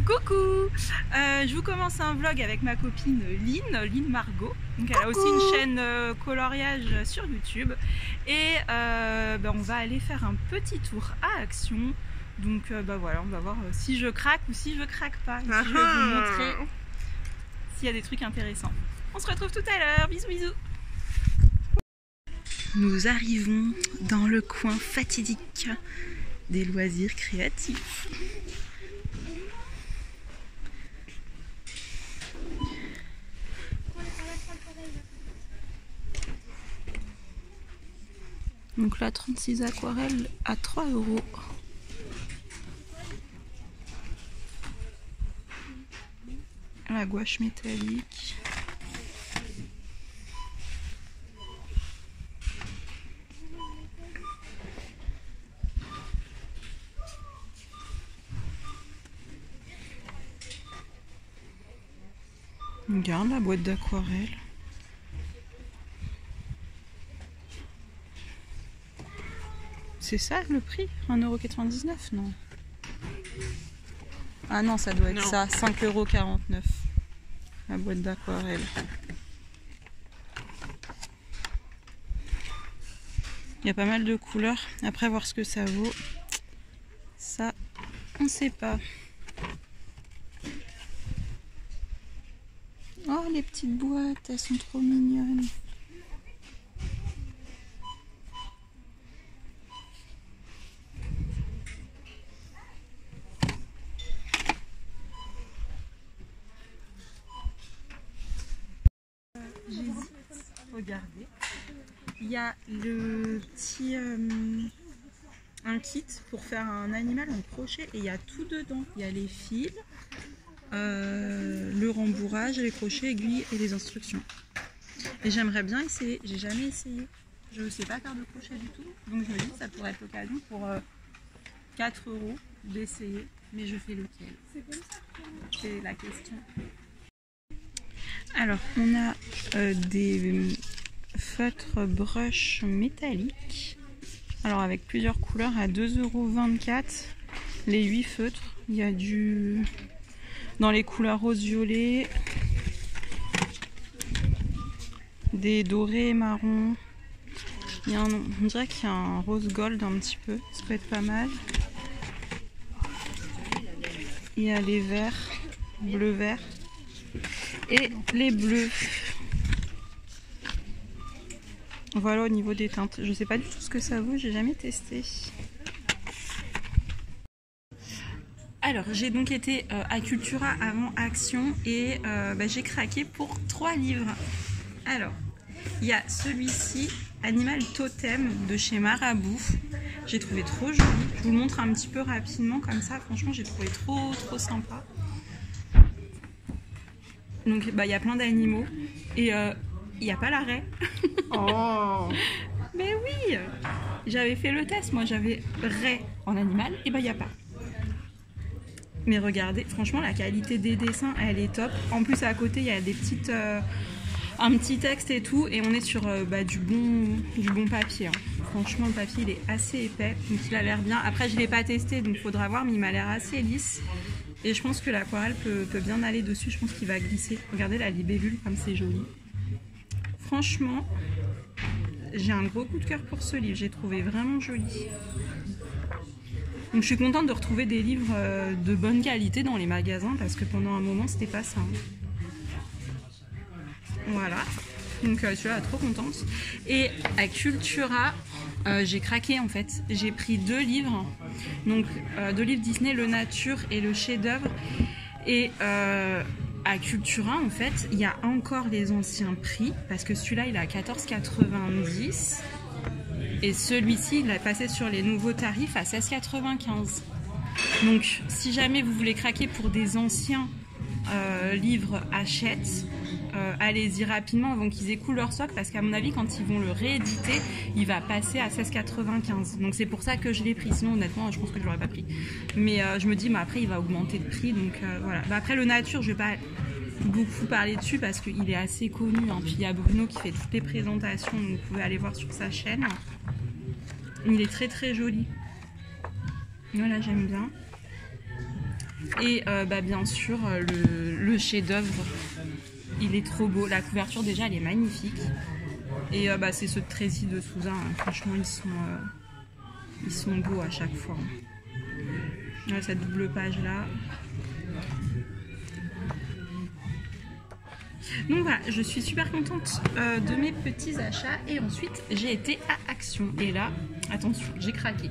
Coucou, je vous commence un vlog avec ma copine Lynn Margot. Donc elle a aussi une chaîne coloriage sur YouTube. Et on va aller faire un petit tour à Action. Donc voilà, on va voir si je craque ou si je craque pas. Et si je vais vous montrer s'il y a des trucs intéressants. On se retrouve tout à l'heure, bisous bisous. Nous arrivons dans le coin fatidique des loisirs créatifs. Donc là, 36 aquarelles à 3 €. La gouache métallique. Regarde la boîte d'aquarelle. C'est ça le prix? 1,99 €? Non. Ah non, ça doit être ça. 5,49 €. La boîte d'aquarelle. Il y a pas mal de couleurs. Après, voir ce que ça vaut. Ça, on ne sait pas. Oh, les petites boîtes, elles sont trop mignonnes. J'hésite, regardez. Il y a le petit un kit pour faire un animal en crochet et il y a tout dedans. Il y a les fils, le rembourrage, les crochets, aiguilles et les instructions. Et j'aimerais bien essayer, j'ai jamais essayé. Je ne sais pas faire de crochet du tout, donc je me dis que ça pourrait être l'occasion pour 4 € d'essayer. Mais je fais lequel? C'est la question. Alors, on a des feutres brush métalliques. Alors, avec plusieurs couleurs à 2,24 €. Les 8 feutres. Il y a du... dans les couleurs rose-violet. Des dorés et marrons. Il y a on dirait qu'il y a un rose gold un petit peu. Ça peut être pas mal. Il y a les verts, bleu-vert. Et les bleus. Voilà au niveau des teintes. Je sais pas du tout ce que ça vaut, j'ai jamais testé. Alors j'ai donc été à Cultura avant Action et j'ai craqué pour 3 livres. Alors il y a celui-ci, Animal Totem de chez Marabout. J'ai trouvé trop joli. Je vous le montre un petit peu rapidement comme ça. Franchement j'ai trouvé trop sympa. Donc il y a plein d'animaux et il n'y a pas l'arrêt. Oh. Mais oui, j'avais fait le test, moi j'avais raie en animal et il n'y a pas. Mais regardez, franchement la qualité des dessins elle est top. En plus à côté il y a des petites, un petit texte et tout et on est sur du bon papier. Hein. Franchement le papier il est assez épais donc il a l'air bien. Après je ne l'ai pas testé donc il faudra voir mais il m'a l'air assez lisse. Et je pense que l'aquarelle peut bien aller dessus, je pense qu'il va glisser. Regardez la libellule comme c'est joli. Franchement, j'ai un gros coup de cœur pour ce livre, j'ai trouvé vraiment joli. Donc je suis contente de retrouver des livres de bonne qualité dans les magasins parce que pendant un moment c'était pas ça. Voilà, donc je suis là trop contente. Et à Cultura, j'ai craqué en fait, j'ai pris 2 livres. Donc 2 livres Disney, Le Nature et Le Chef-d'œuvre. Et à Cultura en fait il y a encore les anciens prix parce que celui-là il est à 14,90 € et celui-ci il a passé sur les nouveaux tarifs à 16,95 €. Donc si jamais vous voulez craquer pour des anciens livres Hachette, allez-y rapidement avant qu'ils écoulent leur stock parce qu'à mon avis quand ils vont le rééditer il va passer à 16,95 €. Donc c'est pour ça que je l'ai pris, sinon honnêtement je pense que je l'aurais pas pris. Mais je me dis après il va augmenter de prix donc voilà. Après le Nature je vais pas beaucoup parler dessus parce qu'il est assez connu. Hein. Puis il y a Bruno qui fait toutes les présentations donc vous pouvez aller voir sur sa chaîne. Il est très joli. Voilà j'aime bien. Et bien sûr, le chef-d'œuvre, il est trop beau. La couverture, déjà, elle est magnifique. Et c'est ceux de Tracy de Souza. Hein. Franchement, ils sont beaux à chaque fois. Ouais, cette double page-là. Donc voilà, je suis super contente de mes petits achats. Et ensuite, j'ai été à Action. Et là, attention, j'ai craqué.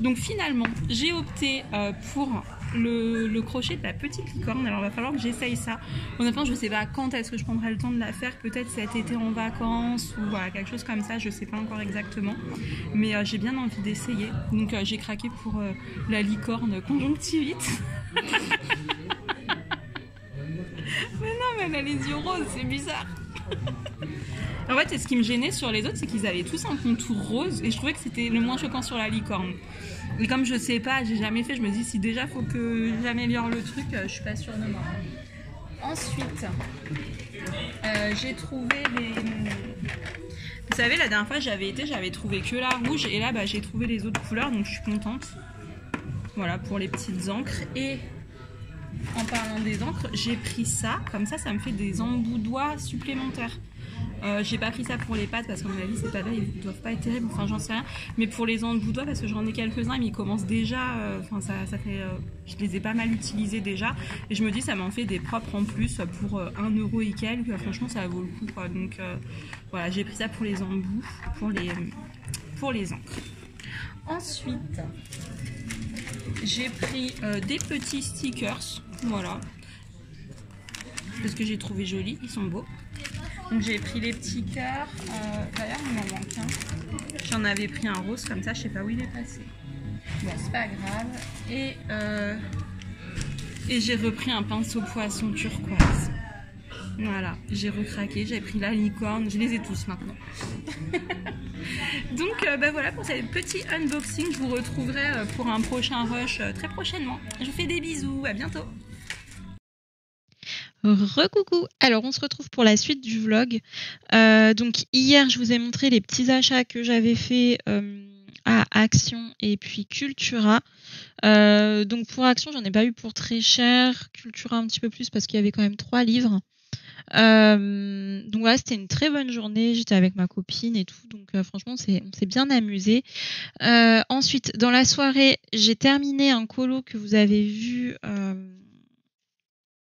Donc finalement, j'ai opté pour le crochet de la petite licorne. Alors il va falloir que j'essaye ça. Honnêtement, je sais pas quand est-ce que je prendrai le temps de la faire. Peut-être cet été en vacances ou voilà, quelque chose comme ça. Je sais pas encore exactement. Mais j'ai bien envie d'essayer. Donc j'ai craqué pour la licorne conjonctivite. Mais non, mais elle a les yeux roses, c'est bizarre. En fait, ce qui me gênait sur les autres, c'est qu'ils avaient tous un contour rose et je trouvais que c'était le moins choquant sur la licorne. Et comme je sais pas, j'ai jamais fait, je me dis si déjà faut que j'améliore le truc, je suis pas sûre de moi. Ensuite, j'ai trouvé les... Vous savez, la dernière fois j'avais trouvé que la rouge et là j'ai trouvé les autres couleurs, donc je suis contente. Voilà, pour les petites encres. Et en parlant des encres, j'ai pris ça, comme ça me fait des embouts-doigts supplémentaires. J'ai pas pris ça pour les pattes parce qu'à mon avis ces pattes là ils doivent pas être terribles, enfin j'en sais rien, mais pour les embouts-doigts parce que j'en ai quelques-uns mais ils commencent déjà, ça fait, je les ai pas mal utilisés déjà et je me dis ça m'en fait des propres en plus pour 1€ et quelques, franchement ça vaut le coup quoi. Donc voilà, j'ai pris ça pour les embouts, pour les encres. Ensuite j'ai pris des petits stickers, voilà, parce que j'ai trouvé jolis, ils sont beaux. Donc j'ai pris les petits cœurs, d'ailleurs il m'en manque un. J'en avais pris un rose comme ça, je sais pas où il est passé. Bon, c'est pas grave. Et j'ai repris un pinceau poisson turquoise. Voilà, j'ai recraqué, j'ai pris la licorne, je les ai tous maintenant. Donc voilà pour ce petit unboxing, je vous retrouverai pour un prochain rush très prochainement. Je vous fais des bisous, à bientôt. Recoucou. Alors on se retrouve pour la suite du vlog. Donc hier je vous ai montré les petits achats que j'avais fait à Action et puis Cultura. Donc pour Action j'en ai pas eu pour très cher, Cultura un petit peu plus parce qu'il y avait quand même 3 livres. Donc voilà, c'était une très bonne journée, j'étais avec ma copine et tout, donc franchement on s'est bien amusé. Ensuite dans la soirée j'ai terminé un colo que vous avez vu,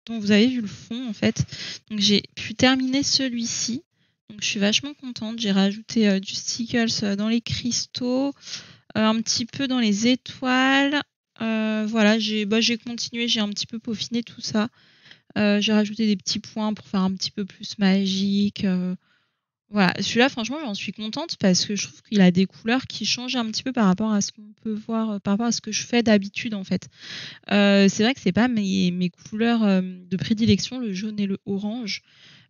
dont vous avez vu le fond en fait. Donc j'ai pu terminer celui-ci. Donc je suis vachement contente. J'ai rajouté du stickers dans les cristaux, un petit peu dans les étoiles. Voilà, j'ai continué, j'ai un petit peu peaufiné tout ça. J'ai rajouté des petits points pour faire un petit peu plus magique. Voilà, celui-là, franchement, j'en suis contente parce que je trouve qu'il a des couleurs qui changent un petit peu par rapport à ce qu'on peut voir, par rapport à ce que je fais d'habitude, en fait. C'est vrai que c'est pas mes couleurs de prédilection, le jaune et le orange.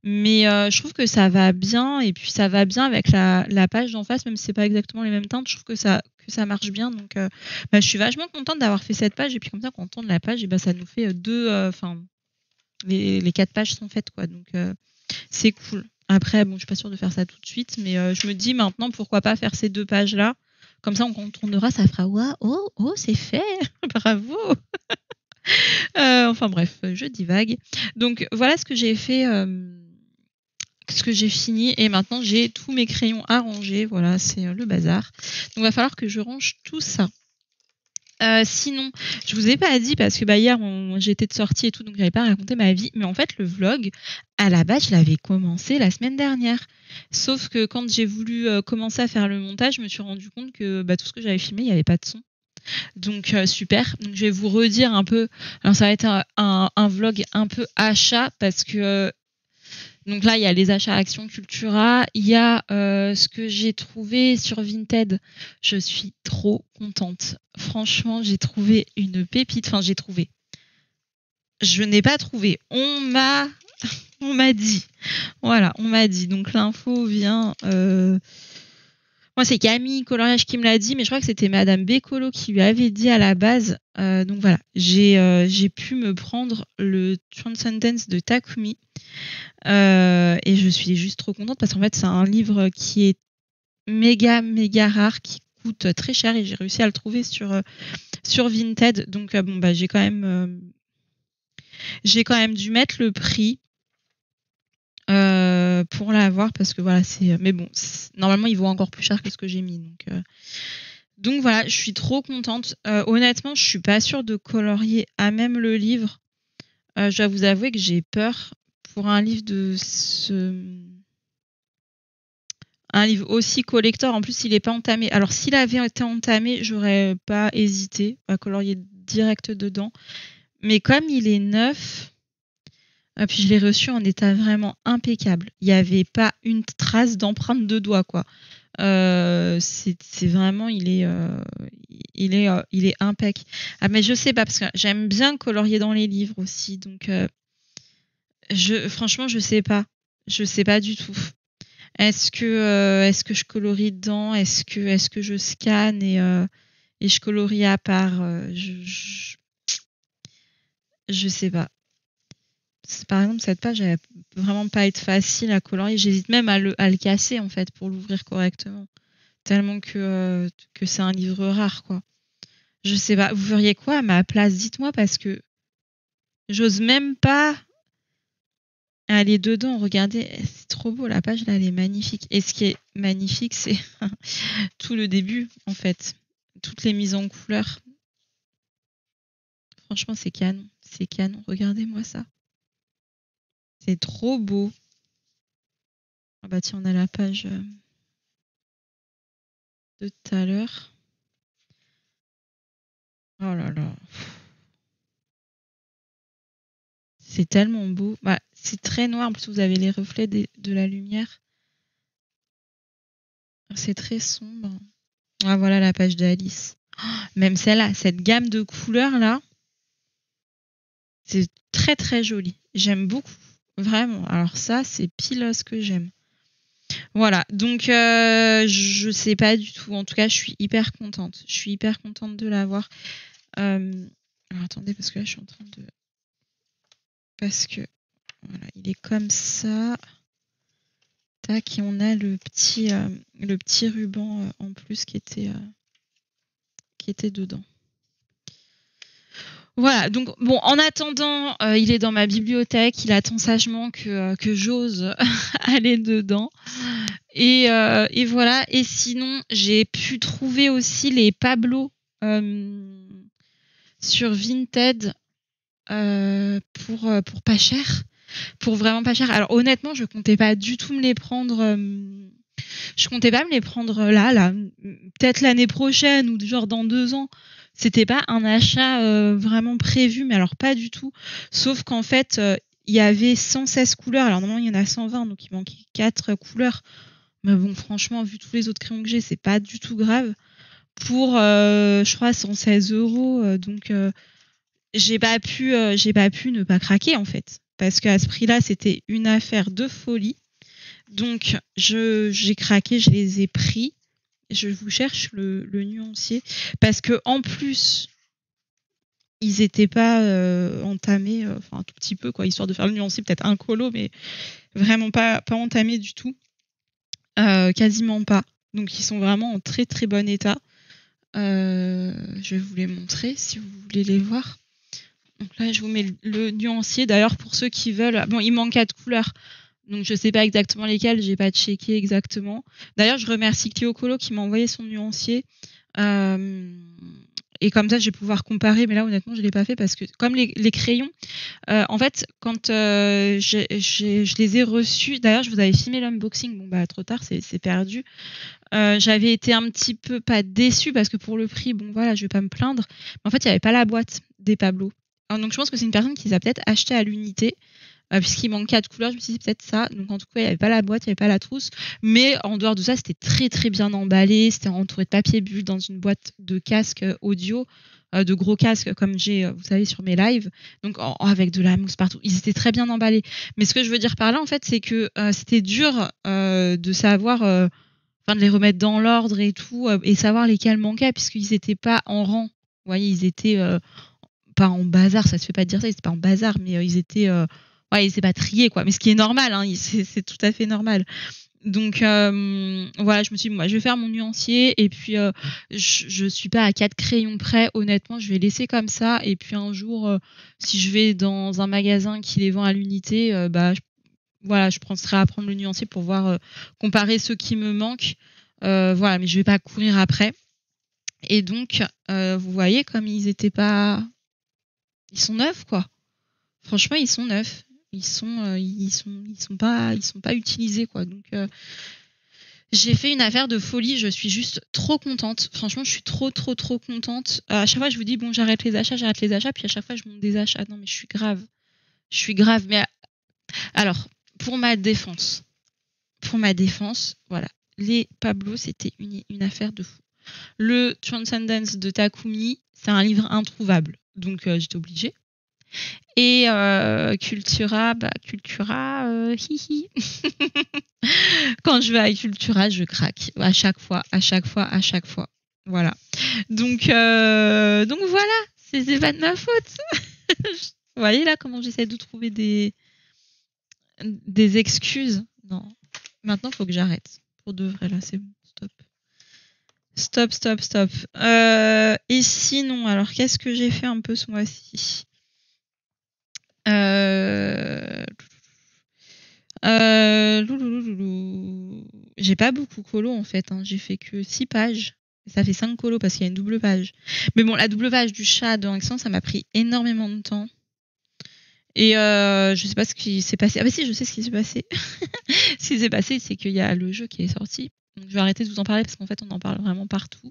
Mais je trouve que ça va bien et puis ça va bien avec la page d'en face, même si c'est pas exactement les mêmes teintes. Je trouve que ça marche bien. Donc, je suis vachement contente d'avoir fait cette page. Et puis comme ça, quand on tourne la page, et ça nous fait les 4 pages sont faites, quoi. Donc, c'est cool. Après, bon, je suis pas sûre de faire ça tout de suite, mais je me dis maintenant, pourquoi pas faire ces 2 pages-là. Comme ça, quand on tournera, ça fera waouh, oh, c'est fait, bravo. Enfin bref, je divague. Donc voilà ce que j'ai fait, ce que j'ai fini, et maintenant j'ai tous mes crayons à ranger. Voilà, c'est le bazar. Donc il va falloir que je range tout ça. Sinon, je vous ai pas dit parce que hier j'étais de sortie et tout, donc j'avais pas raconté ma vie. Mais en fait, le vlog, à la base, je l'avais commencé la semaine dernière. Sauf que quand j'ai voulu commencer à faire le montage, je me suis rendu compte que tout ce que j'avais filmé, il n'y avait pas de son. Donc super. Donc je vais vous redire un peu. Alors ça va être un vlog un peu achat parce que donc là il y a les achats Action Cultura, il y a ce que j'ai trouvé sur Vinted. Je suis trop contente. Franchement, j'ai trouvé une pépite. Enfin, je n'ai pas trouvé. On m'a dit. Voilà, on m'a dit. Donc l'info vient. Moi, c'est Camille Coloriage qui me l'a dit, mais je crois que c'était Madame Bécolo qui lui avait dit à la base. Donc voilà, j'ai pu me prendre le Transcendence de Takumi. Et je suis juste trop contente parce qu'en fait, c'est un livre qui est méga rare, qui coûte très cher et j'ai réussi à le trouver sur Vinted. Donc j'ai quand même J'ai quand même dû mettre le prix pour l'avoir parce que voilà, c'est. Mais bon, normalement, il vaut encore plus cher que ce que j'ai mis. Donc voilà, je suis trop contente. Honnêtement, je suis pas sûre de colorier à même le livre. Je dois vous avouer que j'ai peur pour un livre un livre aussi collector. En plus, il est pas entamé. Alors, s'il avait été entamé, j'aurais pas hésité à colorier direct dedans. Mais comme il est neuf, puis je l'ai reçu en état vraiment impeccable. Il n'y avait pas une trace d'empreinte de doigt, quoi. C'est vraiment, il est impec. Ah, mais je sais pas parce que j'aime bien colorier dans les livres aussi, donc franchement, je sais pas du tout. Est-ce que je colorie dedans? Est-ce que je scanne et je colorie à part? Je sais pas. Par exemple, cette page, elle peut vraiment pas être facile à colorier. J'hésite même à le casser en fait pour l'ouvrir correctement. Tellement que c'est un livre rare, quoi. Je sais pas. Vous feriez quoi à ma place? Dites-moi parce que j'ose même pas aller dedans. Regardez, c'est trop beau. La page là, elle est magnifique. Et ce qui est magnifique, c'est tout le début en fait. Toutes les mises en couleur. Franchement, c'est canon. C'est canon. Regardez-moi ça. C'est trop beau. Ah bah tiens, on a la page de tout à l'heure. Oh là là. C'est tellement beau. Bah, c'est très noir. En plus, vous avez les reflets de la lumière. C'est très sombre. Ah, voilà la page d'Alice. Oh, même celle-là, cette gamme de couleurs là, c'est très très joli. J'aime beaucoup. Vraiment. Alors ça, c'est pile ce que j'aime. Voilà. Donc, je sais pas du tout. En tout cas, je suis hyper contente. Je suis hyper contente de l'avoir. Alors, attendez, parce que là, je suis en train de... Parce que, voilà, il est comme ça. Tac, et on a le petit ruban en plus qui était dedans. Voilà, donc bon, en attendant, il est dans ma bibliothèque, il attend sagement que j'ose aller dedans. Et voilà, et sinon, j'ai pu trouver aussi les Pablo sur Vinted pour pas cher. Pour vraiment pas cher. Alors honnêtement, je comptais pas du tout me les prendre. Je comptais pas me les prendre là, peut-être l'année prochaine ou genre dans 2 ans. C'était pas un achat vraiment prévu, mais alors pas du tout. Sauf qu'en fait, il y avait 116 couleurs. Alors normalement, il y en a 120, donc il manquait 4 couleurs. Mais bon, franchement, vu tous les autres crayons que j'ai, c'est pas du tout grave. Pour, je crois, 116 €. Donc, j'ai pas pu ne pas craquer en fait. Parce qu'à ce prix-là, c'était une affaire de folie. Donc, j'ai craqué, je les ai pris. Je vous cherche le nuancier. Parce que en plus, ils étaient pas entamés, enfin un tout petit peu, quoi, histoire de faire le nuancier, peut-être un colo, mais vraiment pas entamés du tout. Quasiment pas. Donc, ils sont vraiment en très très bon état. Je vais vous les montrer si vous voulez les voir. Donc là, je vous mets le nuancier. D'ailleurs, pour ceux qui veulent... Bon, il manque 4 couleurs. Donc, je sais pas exactement lesquelles. J'ai pas checké exactement. D'ailleurs, je remercie Clio Colo qui m'a envoyé son nuancier. Et comme ça, je vais pouvoir comparer. Mais là, honnêtement, je l'ai pas fait parce que, comme les crayons, en fait, quand je les ai reçus... D'ailleurs, je vous avais filmé l'unboxing. Bon, bah, trop tard, c'est perdu. J'avais été un petit peu pas déçue parce que pour le prix, bon, voilà, je vais pas me plaindre. Mais en fait, il y avait pas la boîte des Pablo. Donc je pense que c'est une personne qui les a peut-être acheté à l'unité, puisqu'il manque 4 couleurs. Je me suis dit peut-être ça. Donc en tout cas, il n'y avait pas la boîte, il n'y avait pas la trousse. Mais en dehors de ça, c'était très très bien emballé. C'était entouré de papier bulle dans une boîte de casque audio, de gros casques comme j'ai, vous savez, sur mes lives. Donc avec de la mousse partout. Ils étaient très bien emballés. Mais ce que je veux dire par là, en fait, c'est que c'était dur de savoir, enfin de les remettre dans l'ordre et tout, et savoir lesquels manquaient, puisqu'ils n'étaient pas en rang. Vous voyez, ils étaient pas en bazar, ça se fait pas dire ça, ils étaient pas en bazar, mais ils étaient pas triés, quoi. Mais ce qui est normal, hein, c'est tout à fait normal. Donc voilà, je me suis dit, moi, je vais faire mon nuancier et puis je suis pas à 4 crayons près. Honnêtement, je vais laisser comme ça. Et puis un jour, si je vais dans un magasin qui les vend à l'unité, voilà, je penserai à prendre le nuancier pour voir comparer ceux qui me manquent. Voilà, mais je vais pas courir après. Et donc, vous voyez, comme ils sont neufs, quoi. Franchement, ils sont neufs. Ils sont pas utilisés, quoi. Donc j'ai fait une affaire de folie, je suis juste trop contente. Franchement, je suis trop contente. À chaque fois, je vous dis, bon, j'arrête les achats, puis à chaque fois, je monte des achats. Non, mais je suis grave. Mais alors, pour ma défense, voilà, les Pablo, c'était une affaire de fou. Le Transcendence de Takumi, c'est un livre introuvable, donc j'étais obligée. Et Cultura, hihi. Quand je vais à Cultura, je craque à chaque fois. Voilà. Donc voilà, c'est pas de ma faute. Vous voyez là comment j'essaie de trouver des excuses. Non. Maintenant, il faut que j'arrête. Pour de vrai, là, c'est bon. Stop. Et sinon, alors, qu'est-ce que j'ai fait un peu ce mois-ci? J'ai pas beaucoup colo en fait. J'ai fait que 6 pages. Ça fait 5 colos parce qu'il y a une double page. Mais bon, la double page du chat de Action, ça m'a pris énormément de temps. Et je sais pas ce qui s'est passé. Ah bah si, je sais ce qui s'est passé. Ce qui s'est passé, c'est qu'il y a le jeu qui est sorti. Donc je vais arrêter de vous en parler parce qu'en fait, on en parle vraiment partout.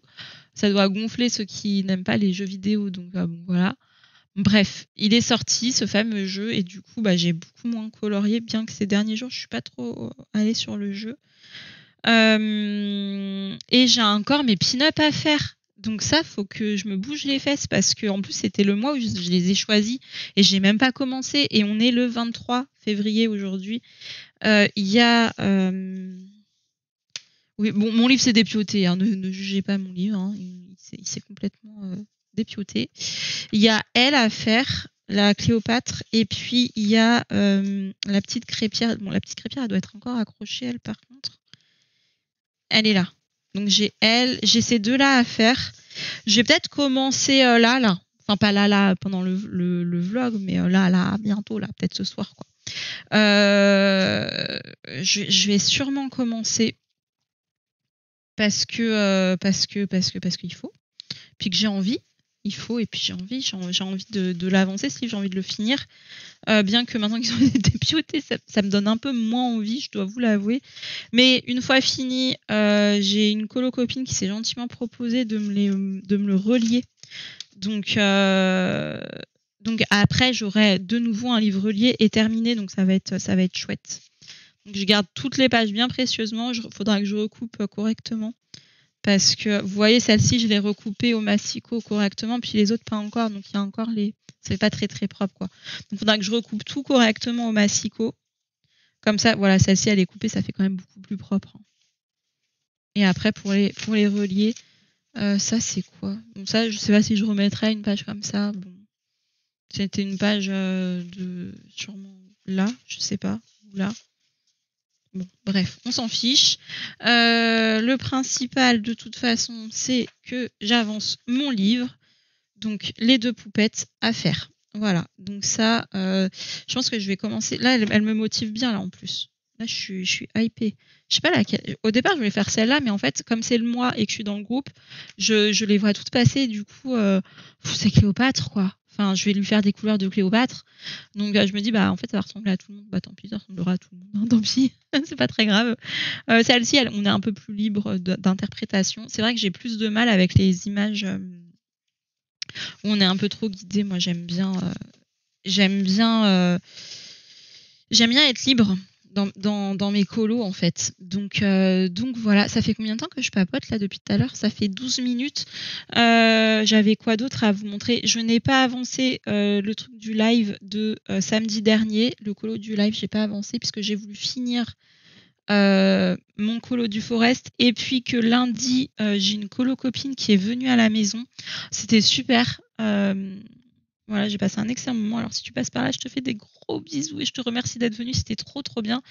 Ça doit gonfler ceux qui n'aiment pas les jeux vidéo. Donc bon, voilà. Bref, il est sorti ce fameux jeu et du coup, j'ai beaucoup moins colorié, bien que ces derniers jours, je suis pas trop allée sur le jeu. Et j'ai encore mes pin-up à faire. Donc ça, faut que je me bouge les fesses parce que en plus c'était le mois où je les ai choisis et j'ai même pas commencé. Et on est le 23 février aujourd'hui. Il y a oui, bon, mon livre s'est dépioté. Ne jugez pas mon livre. Il s'est complètement dépioté. Il y a elle à faire, la Cléopâtre, et puis il y a la petite crêpière. Bon, la petite crêpière, elle doit être encore accrochée, elle, par contre. Elle est là. Donc j'ai ces deux-là à faire. Je vais peut-être commencer là. Enfin, pas là, pendant le vlog, mais là, bientôt, là, peut-être ce soir, quoi. Je vais sûrement commencer parce que qu'il faut. Puis que j'ai envie. Il faut, et puis j'ai envie de l'avancer, ce livre, j'ai envie de le finir. Bien que maintenant qu'ils ont été dépiotés, ça me donne un peu moins envie, je dois vous l'avouer. Mais une fois fini, j'ai une colo-copine qui s'est gentiment proposé de me le relier. Donc après, j'aurai de nouveau un livre relié et terminé, donc ça va être chouette. Donc je garde toutes les pages bien précieusement, il faudra que je recoupe correctement. Parce que, vous voyez, celle-ci, je l'ai recoupée au massicot correctement, puis les autres pas encore, donc il y a encore c'est pas très très propre, quoi. Donc il faudra que je recoupe tout correctement au massicot. Comme ça, voilà, celle-ci, elle est coupée, ça fait quand même beaucoup plus propre. Et après, pour les relier, ça, c'est quoi? Bon, ça, je sais pas si je remettrai une page comme ça. Bon. C'était une page sûrement là, je sais pas, ou là. Bon, bref, on s'en fiche. Le principal, de toute façon, c'est que j'avance mon livre. Donc, les 2 poupettes à faire. Voilà. Donc ça, je pense que je vais commencer. Là, elle me motive bien, là, en plus. Là, je suis hypée. Je sais pas laquelle. Au départ, je voulais faire celle-là, mais en fait, comme c'est le mois et que je suis dans le groupe, je les vois toutes passer. Du coup, c'est Cléopâtre, quoi. Enfin, je vais lui faire des couleurs de Cléopâtre. Donc, je me dis, en fait, ça va ressembler à tout le monde. Tant pis, ça ressemblera à tout le monde. Hein, tant pis, c'est pas très grave. Celle-ci, on est un peu plus libre d'interprétation. C'est vrai que j'ai plus de mal avec les images où on est un peu trop guidé. Moi, j'aime bien être libre dans mes colos, en fait. Donc voilà, ça fait combien de temps que je papote là depuis tout à l'heure? Ça fait 12 minutes. J'avais quoi d'autre à vous montrer? Je n'ai pas avancé le truc du live de samedi dernier. Le colo du live, j'ai pas avancé puisque j'ai voulu finir mon colo du Forest, et puis que lundi, j'ai une colo copine qui est venue à la maison. C'était super. Voilà, j'ai passé un excellent moment. Alors si tu passes par là, je te fais des gros bisous et je te remercie d'être venu. C'était trop trop bien.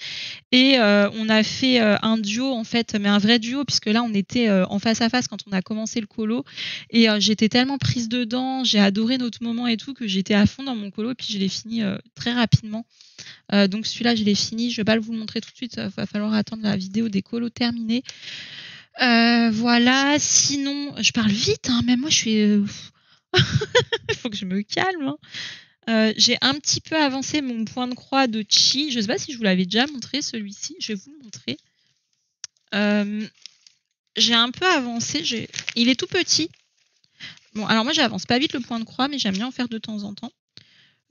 Et on a fait un duo en fait, mais un vrai duo puisque là on était en face à face quand on a commencé le colo. Et j'étais tellement prise dedans, j'ai adoré notre moment et tout que j'étais à fond dans mon colo. Et puis je l'ai fini très rapidement. Donc celui-là je l'ai fini. Je vais pas vous le montrer tout de suite. Va falloir attendre la vidéo des colos terminés. Voilà. Sinon, je parle vite. Hein, même moi je suis. Il faut que je me calme. Hein. J'ai un petit peu avancé mon point de croix de chi. Je sais pas si je vous l'avais déjà montré celui-ci. Je vais vous le montrer. J'ai un peu avancé. Il est tout petit. Bon, alors moi j'avance pas vite le point de croix, mais j'aime bien en faire de temps en temps.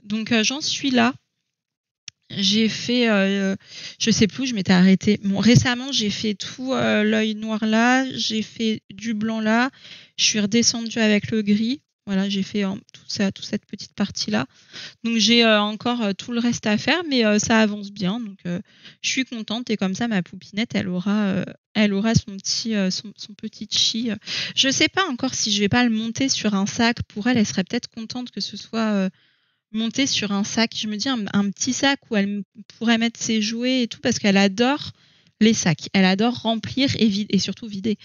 Donc j'en suis là. J'ai fait, je sais plus, je m'étais arrêtée. Bon, récemment j'ai fait tout l'œil noir là. J'ai fait du blanc là. Je suis redescendue avec le gris. Voilà, j'ai fait toute cette petite partie-là. Donc j'ai encore tout le reste à faire, mais ça avance bien. Donc je suis contente. Et comme ça, ma poupinette, elle aura son petit chi. Je sais pas encore si je vais pas le monter sur un sac. Pour elle, elle serait peut-être contente que ce soit monté sur un sac. Je me dis un petit sac où elle pourrait mettre ses jouets et tout, parce qu'elle adore les sacs. Elle adore remplir et surtout vider.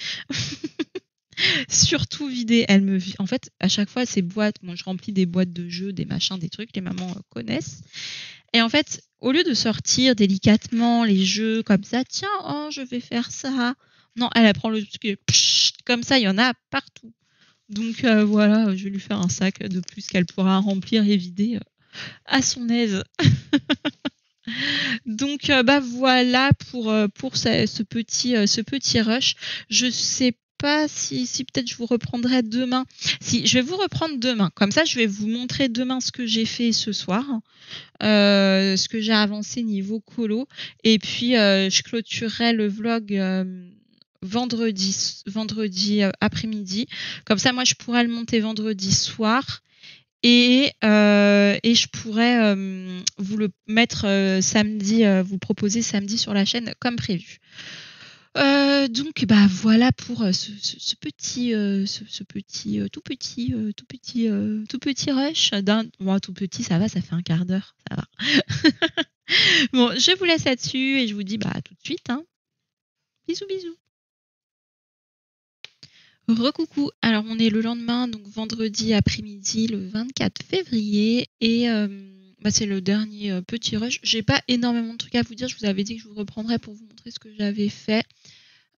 Surtout vider. En fait, à chaque fois, ces boîtes, moi, je remplis des boîtes de jeux, des machins, des trucs, les mamans connaissent. Et en fait, au lieu de sortir délicatement les jeux comme ça, tiens, oh, je vais faire ça. Non, elle prend le truc, comme ça, il y en a partout. Donc voilà, je vais lui faire un sac de plus qu'elle pourra remplir et vider à son aise. Donc voilà pour ce petit rush. Je sais pas si peut-être je vous reprendrai demain. Si, je vais vous reprendre demain. Comme ça, je vais vous montrer demain ce que j'ai fait ce soir, ce que j'ai avancé niveau colo. Et puis, je clôturerai le vlog vendredi après-midi. Comme ça, moi, je pourrais le monter vendredi soir. Et je pourrais vous le mettre samedi, vous le proposer samedi sur la chaîne comme prévu. Donc bah voilà pour ce petit tout petit rush tout petit, ça va, ça fait un quart d'heure, ça va. Bon, je vous laisse là-dessus et je vous dis bah à tout de suite, hein. Bisous bisous. Recoucou, alors on est le lendemain, donc vendredi après-midi, le 24 février, et c'est le dernier petit rush. J'ai pas énormément de trucs à vous dire, je vous avais dit que je vous reprendrais pour vous montrer ce que j'avais fait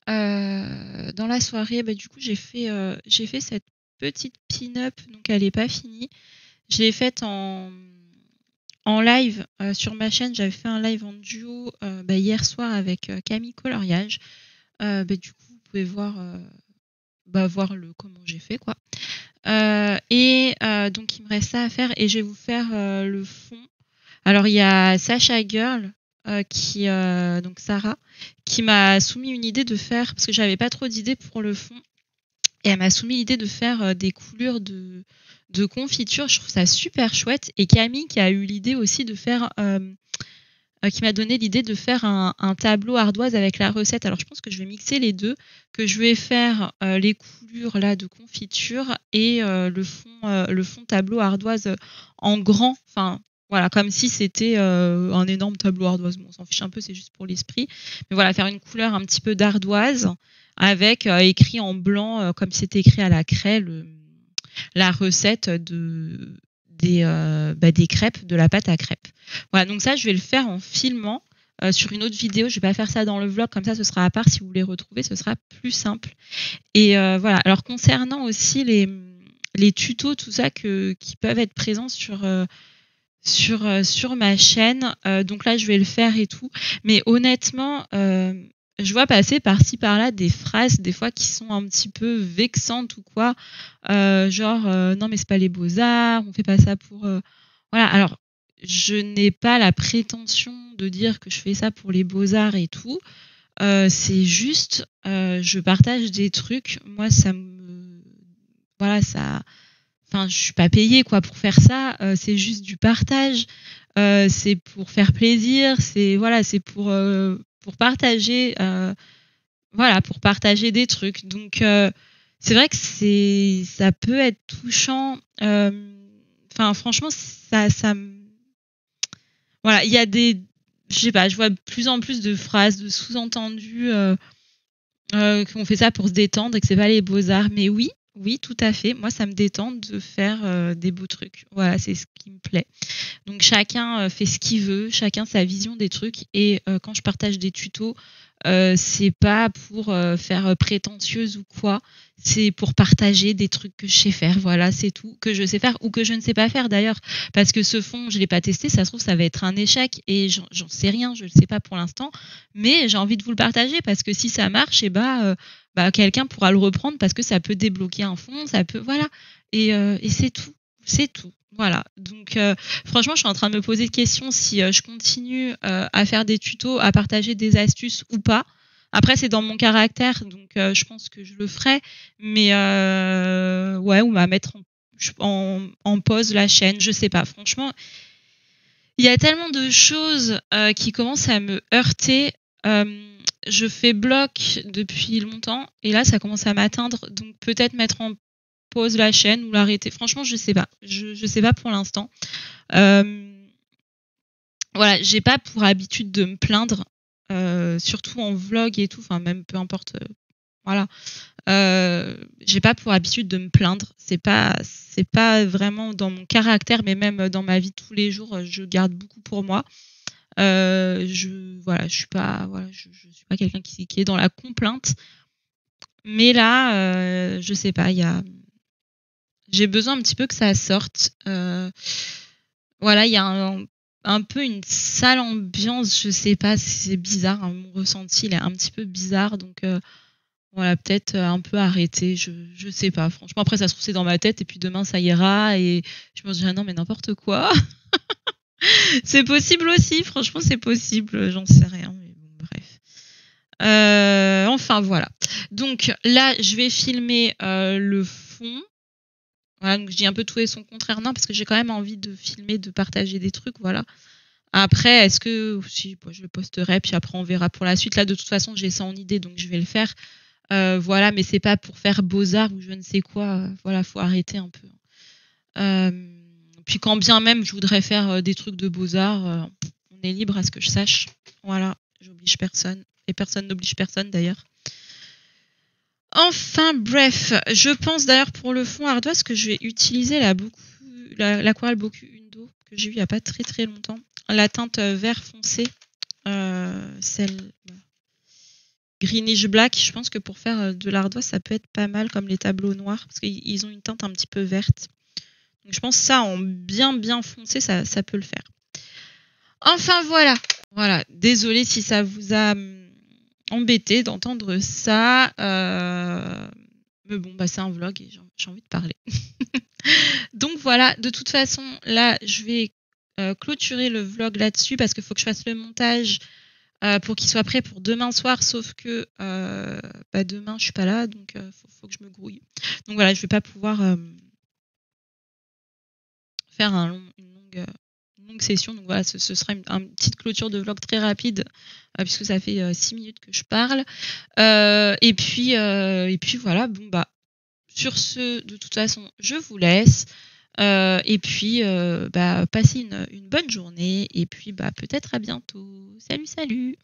dans la soirée. Du coup, j'ai fait cette petite pin-up, donc elle est pas finie. Je l'ai faite en live sur ma chaîne. J'avais fait un live en duo hier soir avec Camille Coloriage. Du coup, vous pouvez voir comment j'ai fait quoi. Donc il me reste ça à faire et je vais vous faire le fond. Alors il y a Sacha Girl donc Sarah qui m'a soumis une idée de faire, parce que j'avais pas trop d'idées pour le fond, et elle m'a soumis l'idée de faire des coulures de confiture. Je trouve ça super chouette. Et Camille qui a eu l'idée aussi de faire qui m'a donné l'idée de faire un tableau ardoise avec la recette. Alors je pense que je vais mixer les deux, que je vais faire les coulures là de confiture et le fond tableau ardoise en grand, enfin voilà, comme si c'était un énorme tableau ardoise. Bon, on s'en fiche un peu, c'est juste pour l'esprit. Mais voilà, faire une couleur un petit peu d'ardoise avec écrit en blanc, comme c'était écrit à la craie, la recette des crêpes, de la pâte à crêpes. Voilà, donc ça, je vais le faire en filmant sur une autre vidéo. Je vais pas faire ça dans le vlog, comme ça, ce sera à part. Si vous voulez retrouver, ce sera plus simple. Et voilà. Alors, concernant aussi les tutos, tout ça qui peuvent être présents sur ma chaîne. Donc là, je vais le faire et tout. Mais honnêtement, je vois passer par-ci par-là des phrases des fois qui sont un petit peu vexantes ou quoi, non mais c'est pas les beaux-arts, on fait pas ça pour voilà. Alors je n'ai pas la prétention de dire que je fais ça pour les beaux-arts et tout, c'est juste je partage des trucs, moi ça me voilà, ça, enfin je suis pas payée quoi pour faire ça, c'est juste du partage, c'est pour faire plaisir, c'est pour partager, pour partager des trucs. Donc c'est vrai que ça peut être touchant. Enfin, franchement, voilà, il y a je sais pas, je vois de plus en plus de phrases, de sous-entendus qu'on fait ça pour se détendre et que c'est pas les beaux-arts. Mais oui, oui, tout à fait. Moi, ça me détend de faire des beaux trucs. Voilà, c'est ce qui me plaît. Donc chacun fait ce qu'il veut, chacun sa vision des trucs. Et quand je partage des tutos, c'est pas pour faire prétentieuse ou quoi. C'est pour partager des trucs que je sais faire. Voilà, c'est tout. Que je sais faire ou que je ne sais pas faire d'ailleurs. Parce que ce fond, je l'ai pas testé. Ça se trouve, ça va être un échec. Et j'en sais rien. Je le sais pas pour l'instant. Mais j'ai envie de vous le partager parce que si ça marche, et quelqu'un pourra le reprendre parce que ça peut débloquer un fond. Ça peut, voilà. Et c'est tout. C'est tout. Voilà. Donc, franchement, je suis en train de me poser de questions si je continue à faire des tutos, à partager des astuces ou pas. Après, c'est dans mon caractère, donc je pense que je le ferai. Mais ouais, ou à mettre en pause la chaîne, je sais pas. Franchement, il y a tellement de choses qui commencent à me heurter. Je fais bloc depuis longtemps et là, ça commence à m'atteindre. Donc, peut-être mettre en pause la chaîne ou l'arrêter. Franchement, je sais pas. Je sais pas pour l'instant. Voilà, j'ai pas pour habitude de me plaindre, surtout en vlog et tout. Enfin, même peu importe. Voilà. J'ai pas pour habitude de me plaindre. C'est pas vraiment dans mon caractère, mais même dans ma vie de tous les jours, je garde beaucoup pour moi. Je suis pas quelqu'un qui est dans la complainte. Mais là, je sais pas. J'ai besoin un petit peu que ça sorte. Voilà, il y a un peu une sale ambiance, je sais pas, c'est bizarre, hein, mon ressenti il est un petit peu bizarre, donc voilà, peut-être un peu arrêter, je sais pas, franchement, après ça se trouve c'est dans ma tête et puis demain ça ira et je me dirai non mais n'importe quoi. C'est possible aussi, franchement c'est possible, j'en sais rien, mais bon, bref. Enfin voilà, donc là je vais filmer le fond. Voilà, donc je dis un peu tout et son contraire, non, parce que j'ai quand même envie de filmer, de partager des trucs, voilà. Après, est-ce que si je le posterai, puis après on verra pour la suite. Là, de toute façon, j'ai ça en idée, donc je vais le faire. Voilà, mais c'est pas pour faire Beaux-Arts ou je ne sais quoi. Voilà, faut arrêter un peu. Puis quand bien même je voudrais faire des trucs de Beaux-Arts, on est libre à ce que je sache. Voilà, j'oblige personne. Et personne n'oblige personne d'ailleurs. Enfin bref, je pense d'ailleurs pour le fond ardoise que je vais utiliser l'aquarelle Boku Undo que j'ai eu il n'y a pas très très longtemps. La teinte vert foncé, celle greenish black. Je pense que pour faire de l'ardoise, ça peut être pas mal comme les tableaux noirs parce qu'ils ont une teinte un petit peu verte. Donc je pense que ça en bien foncé, ça peut le faire. Enfin voilà. Désolée si ça vous a embêté d'entendre ça. Mais bon, c'est un vlog et j'ai envie de parler. Donc voilà, de toute façon, là, je vais clôturer le vlog là-dessus parce qu'il faut que je fasse le montage pour qu'il soit prêt pour demain soir. Sauf que demain, je suis pas là, donc faut que je me grouille. Donc voilà, je vais pas pouvoir faire une longue session. Donc voilà, ce sera une petite clôture de vlog très rapide puisque ça fait 6 minutes que je parle. Et puis voilà, bon sur ce, de toute façon, je vous laisse. Et puis passez une bonne journée et puis peut-être à bientôt. Salut.